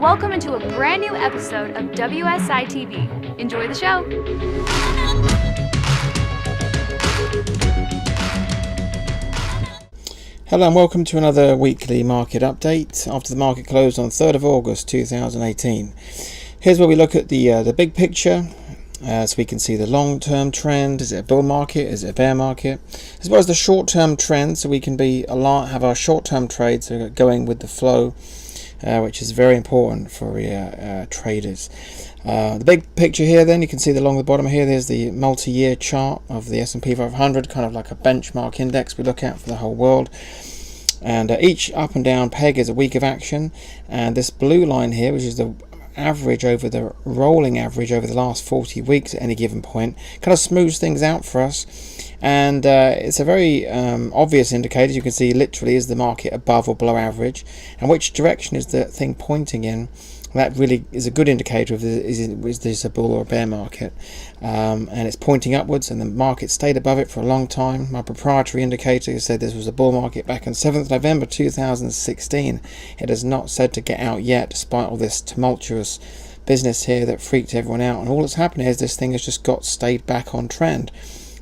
Welcome into a brand new episode of WSI TV. Enjoy the show. Hello and welcome to another weekly market update after the market closed on 3rd of August 2018. Here's where we look at the big picture, so we can see the long-term trend. Is it a bull market? Is it a bear market? As well as the short-term trend, so we can have our short-term trades going with the flow, which is very important for traders. The big picture here, then you can see along the bottom here, there's the multi-year chart of the S&P 500, kind of like a benchmark index we look at for the whole world. And each up and down peg is a week of action, and this blue line here, which is the average over the rolling average over the last 40 weeks at any given point, kind of smooths things out for us. And it's a very obvious indicator. You can see literally, is the market above or below average, and which direction is the thing pointing in. That really is a good indicator of is this a bull or a bear market. And it's pointing upwards, and the market stayed above it for a long time. My proprietary indicator said this was a bull market back on 7th November 2016. It has not said to get out yet, despite all this tumultuous business here that freaked everyone out. And all that's happened is this thing has just stayed back on trend.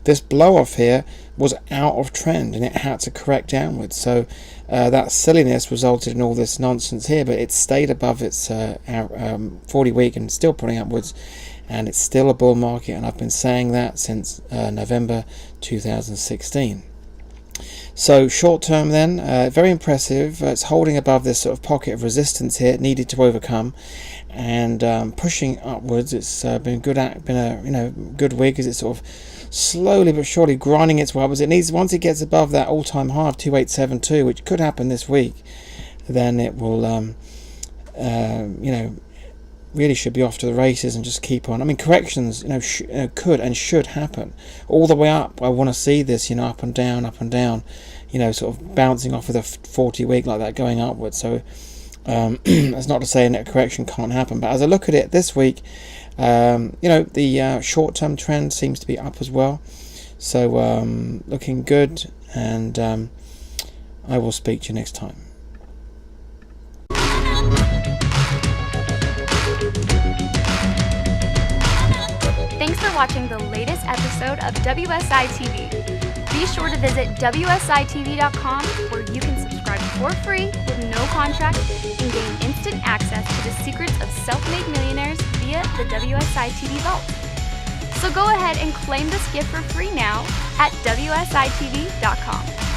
This blow off here was out of trend and it had to correct downwards. So that silliness resulted in all this nonsense here, but it stayed above its 40 week and still pulling upwards, and it's still a bull market, and I've been saying that since November 2016. So short term then, very impressive. It's holding above this sort of pocket of resistance here it needed to overcome, and pushing upwards. It's been a good week as it's sort of slowly but surely grinding its way upwards. It needs, once it gets above that all-time high of 2872, which could happen this week, then it will really should be off to the races and just keep on. I mean, corrections could and should happen all the way up. I want to see this up and down, sort of bouncing off of the 40 week like that, going upwards. So that's not to say a correction can't happen, but as I look at it this week, the short-term trend seems to be up as well, so looking good, and I will speak to you next time. Thanks for watching the latest episode of WSI TV. Be sure to visit WSITV.com, where you can subscribe for free with no contract and gain instant access to the secrets of self-made millionaires via the WSI TV Vault. So go ahead and claim this gift for free now at WSITV.com.